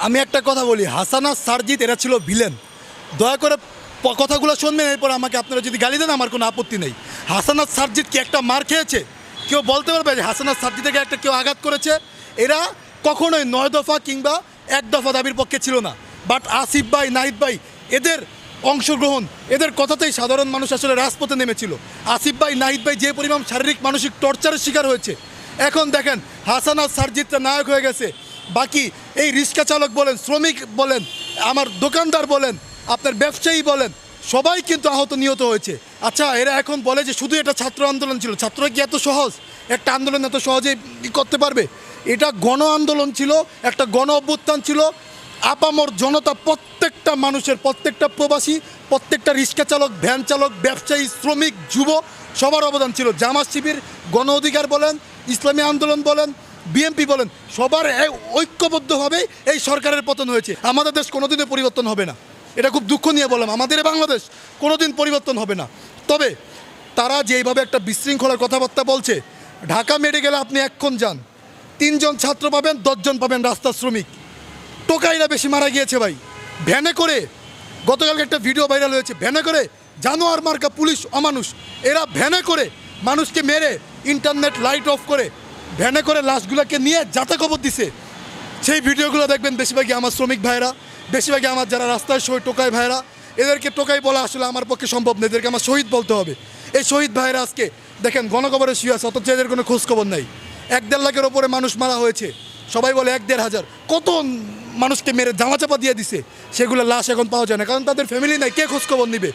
আমি একটা কথা বলি, হাসানা সারজিৎ এরা ছিল ভিলেন। দয়া করে কথাগুলো শুনবেন, এরপর আমাকে আপনারা যদি গালি দেন আমার কোনো আপত্তি নেই। হাসানা সারজিৎ কি একটা মার খেয়েছে? কেউ বলতে পারবে যে হাসানা সারজিৎকে একটা কেউ আঘাত করেছে? এরা কখনোই 9 দফা কিংবা 1 দফা দাবির পক্ষে ছিল না। বাট আসিফ ভাই, নাহিদ ভাই, এদের অংশগ্রহণ, এদের কথাতেই সাধারণ মানুষ আসলে রাজপথে নেমেছিল। আসিফ ভাই, নাহিদ ভাই যে পরিমাণ শারীরিক মানসিক টর্চারের শিকার হয়েছে, এখন দেখেন হাসানা সারজিৎটা নায়ক হয়ে গেছে। বাকি এই রিক্সা চালক বলেন, শ্রমিক বলেন, আমার দোকানদার বলেন, আপনার ব্যবসায়ী বলেন, সবাই কিন্তু আহত নিহত হয়েছে। আচ্ছা, এরা এখন বলে যে শুধু এটা ছাত্র আন্দোলন ছিল। ছাত্ররা কি এত সহজ? একটা আন্দোলন এত সহজেই করতে পারবে? এটা গণ আন্দোলন ছিল, একটা গণ অভ্যুত্থান ছিল। আপামর জনতা, প্রত্যেকটা মানুষের, প্রত্যেকটা প্রবাসী, প্রত্যেকটা রিক্সা চালক, ভ্যান চালক, ব্যবসায়ী, শ্রমিক, যুব, সবার অবদান ছিল। জামাত শিবির, গণ অধিকার বলেন, ইসলামী আন্দোলন বলেন, বিএনপি বলেন, সবার ঐক্যবদ্ধভাবে এই সরকারের পতন হয়েছে। আমাদের দেশ কোনোদিনই পরিবর্তন হবে না, এটা খুব দুঃখ নিয়ে বললাম। আমাদের বাংলাদেশ কোনোদিন পরিবর্তন হবে না। তবে তারা যেইভাবে একটা বিশৃঙ্খলার কথাবার্তা বলছে, ঢাকা মেডিকেলে আপনি এক্ষণ যান, 3 জন ছাত্র পাবেন, 10 জন পাবেন রাস্তার শ্রমিক। টোকাইরা বেশি মারা গিয়েছে ভাই। ভ্যানে করে, গতকালকে একটা ভিডিও ভাইরাল হয়েছে, ভ্যানে করে জানোয়ার মার্কা পুলিশ অমানুষ, এরা ভ্যানে করে মানুষকে মেরে, ইন্টারনেট লাইট অফ করে ভ্যানে করে লাশগুলোকে নিয়ে যাতা কবর দিছে। সেই ভিডিওগুলো দেখবেন বেশিরভাগই আমার শ্রমিক ভাইরা, বেশিরভাগই আমার যারা রাস্তায় শহীদ টোকাই ভাইরা। এদেরকে টোকাই বলা আসলে আমার পক্ষে সম্ভব নেই, এদেরকে আমার শহীদ বলতে হবে। এই শহীদ ভাইরা আজকে দেখেন গণকবরে শুয়ে আছে, অথচ এদের কোনো খোঁজখবর নাই। 1-1.5 লাখের ওপরে মানুষ মারা হয়েছে, সবাই বলে 1-1.5 হাজার। কত মানুষকে মেরে জামাচাপা দিয়ে দিছে, সেগুলো লাশ এখন পাওয়া যায় না, কারণ তাদের ফ্যামিলি নাই, কে খোঁজখবর নিবে?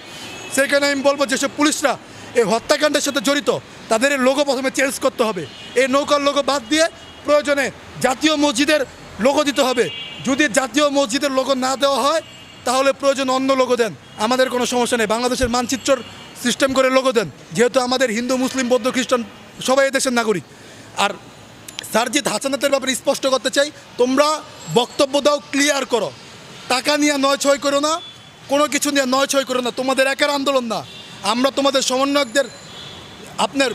সেখানে আমি বলবো যেসব পুলিশরা এই হত্যাকাণ্ডের সাথে জড়িত, তাদের এই লোগো প্রথমে চেঞ্জ করতে হবে। এই নৌকার লোগো বাদ দিয়ে প্রয়োজনে জাতীয় মসজিদের লোগো দিতে হবে। যদি জাতীয় মসজিদের লোগো না দেওয়া হয়, তাহলে প্রয়োজন অন্য লোগো দেন, আমাদের কোনো সমস্যা নেই। বাংলাদেশের মানচিত্র সিস্টেম করে লোগো দেন, যেহেতু আমাদের হিন্দু, মুসলিম, বৌদ্ধ, খ্রিস্টান সবাই দেশের নাগরিক। আর সারজিৎ হাসানাতের ব্যাপারে স্পষ্ট করতে চাই, তোমরা বক্তব্য দাও, ক্লিয়ার করো। টাকা নিয়ে 9-6 করো না, কোনো কিছু নিয়ে 9-6 করো না। তোমাদের একার আন্দোলন না, আমরা তোমাদের সমন্বয়কদের আপনার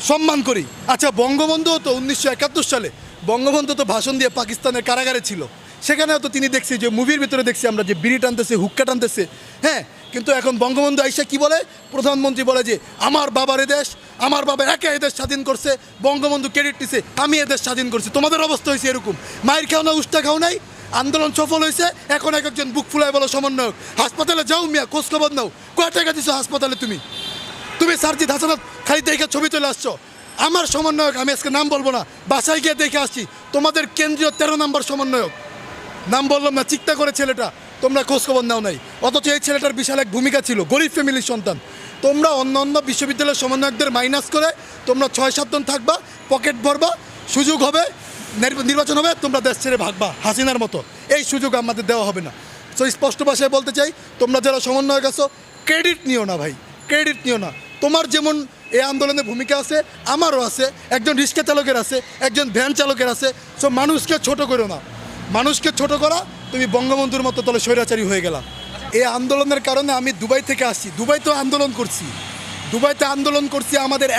সম্মান করি। আচ্ছা, বঙ্গবন্ধুও তো 1971 সালে বঙ্গবন্ধু তো ভাষণ দিয়ে পাকিস্তানের কারাগারে ছিল, সেখানেও তো তিনি দেখছি যে মুভির ভিতরে দেখছি আমরা যে বিড়ি টানতেছে, হুক্কা টানতেছে, হ্যাঁ। কিন্তু এখন বঙ্গবন্ধু আইসা কি বলে? প্রধানমন্ত্রী বলে যে আমার বাবার এদেশ, আমার বাবা একা এদেশ স্বাধীন করছে, বঙ্গবন্ধু ক্রেডিট দিছে, আমি এদেশ স্বাধীন করছি। তোমাদের অবস্থা হয়েছে এরকম, মায়ের খাও না, উষ্টা খাও নাই, আন্দোলন সফল হয়েছে, এখন একজন বুক ফুলায় বলো সমন্বয়ক। হাসপাতালে যাও মিয়া, খোঁজখবর নাও, কয় টাকা দিছো হাসপাতালে? তুমি সারজিৎ হাসানাত খালি দেখে ছবি চলে আসছো। আমার সমন্বয়ক, আমি আজকে নাম বলবো না, বাসায় গিয়ে দেখে আসছি, তোমাদের কেন্দ্রীয় 13 নম্বর সমন্বয়ক, নাম বললাম না, চিন্তা করে ছেলেটা, তোমরা খোঁজখবর নাও নাই। অথচ এই ছেলেটার বিশাল এক ভূমিকা ছিল, গরিব ফ্যামিলির সন্তান। তোমরা অন্য অন্য বিশ্ববিদ্যালয়ের সমন্বয়কদের মাইনাস করে তোমরা 6-7 জন থাকবা, পকেট ভরবা, সুযোগ হবে, নির্বাচন হবে, তোমরা দেশ ছেড়ে ভাগবা হাসিনার মতো। এই সুযোগ আমাদের দেওয়া হবে না। সো স্পষ্ট ভাষায় বলতে চাই, তোমরা যারা সমন্বয়ক আছো, ক্রেডিট নিও না ভাই, ক্রেডিট নিও না। তোমার যেমন এই আন্দোলনে ভূমিকা আছে, আমারও আছে, একজন রিক্সা চালকের আছে, একজন ভ্যান চালকের আছে। সো মানুষকে ছোট করো না, মানুষকে ছোট করা তুমি বঙ্গবন্ধুর মতো তাহলে স্বৈরাচারী হয়ে গেলা। এই আন্দোলনের কারণে আমি দুবাই থেকে আসছি, দুবাইতে আন্দোলন করছি, দুবাইতে আন্দোলন করছি। আমাদের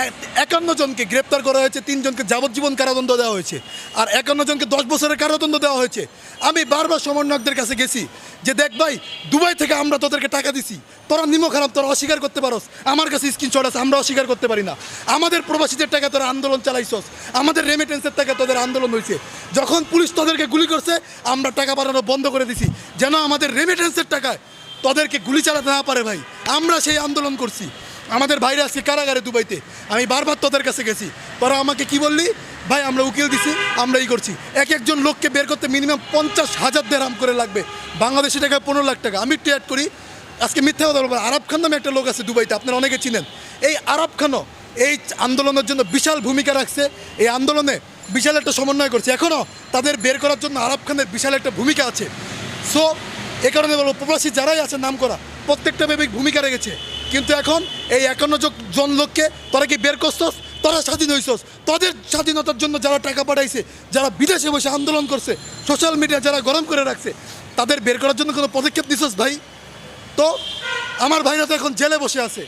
51 জনকে গ্রেপ্তার করা হয়েছে, 3 জনকে যাবজ্জীবন কারাদণ্ড দেওয়া হয়েছে, আর 51 জনকে 10 বছরের কারাদণ্ড দেওয়া হয়েছে। আমি বারবার সমন্বয়কদের কাছে গেছি যে দেখ ভাই, দুবাই থেকে আমরা তোদেরকে টাকা দিছি, তোরা নিমো খারাপ, তোরা অস্বীকার করতে পারস, আমার কাছে স্ক্রিনশট আছে, আমরা অস্বীকার করতে পারি না। আমাদের প্রবাসীদের টাকা তোরা আন্দোলন চালাইছস, আমাদের রেমিটেন্সের টাকা তোদের আন্দোলন হয়েছে। যখন পুলিশ তোদেরকে গুলি করছে, আমরা টাকা পাঠানো বন্ধ করে দিছি, যেন আমাদের রেমিটেন্সের টাকায় তোদেরকে গুলি চালাতে না পারে ভাই। আমরা সেই আন্দোলন করছি, আমাদের ভাইরা আজকে কারাগারে দুবাইতে। আমি বারবার তোদের কাছে গেছি, তোরা আমাকে কি বললি? ভাই আমরা উকিল দিছি, আমরা এই করছি। একজন লোককে বের করতে মিনিমাম 50,000 দিরহাম করে লাগবে, বাংলাদেশি টাকায় 15 লাখ টাকা। আমি একটু অ্যাড করি, আজকে মিথ্যা কথা বলবো, আরব খান নামে একটা লোক আছে দুবাইতে, আপনারা অনেকে চিনেন। এই আরব খানও এই আন্দোলনের জন্য বিশাল ভূমিকা রাখছে, এই আন্দোলনে বিশাল একটা সমন্বয় করছে। এখনও তাদের বের করার জন্য আরব খানের বিশাল একটা ভূমিকা আছে। সো এ কারণে বলবো, প্রবাসী যারাই আছে নাম করা, প্রত্যেকটা ভূমিকা রেখেছে। কিন্তু এখন এই 51 জন লোককে তোরা কি বের করছস? তোরা স্বাধীন হইছস, তোদের স্বাধীনতার জন্য যারা টাকা পাঠাইছে, যারা বিদেশে বসে আন্দোলন করছে, সোশ্যাল মিডিয়া যারা গরম করে রাখছে, তাদের বের করার জন্য কোনো পদক্ষেপ নিছস ভাই? তো আমার ভাইরা তো এখন জেলে বসে আছে,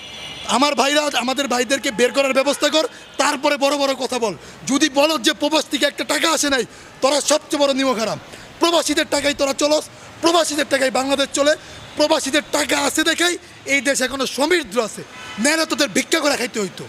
আমার ভাইরা, আমাদের ভাইদেরকে বের করার ব্যবস্থা কর, তারপরে বড় বড় কথা বল। যদি বলো যে প্রবাস থেকে একটা টাকা আসে নাই, তোরা সবচেয়ে বড় নিমক হারাম। প্রবাসীদের টাকায় তোরা চলস, প্রবাসীদের টাকায় বাংলাদেশ চলে, প্রবাসীদের টাকা আছে দেখেই এই দেশ এখনো সমৃদ্ধ আছে, নেয় তোদের ভিক্ষা করে খাইতে হইতো।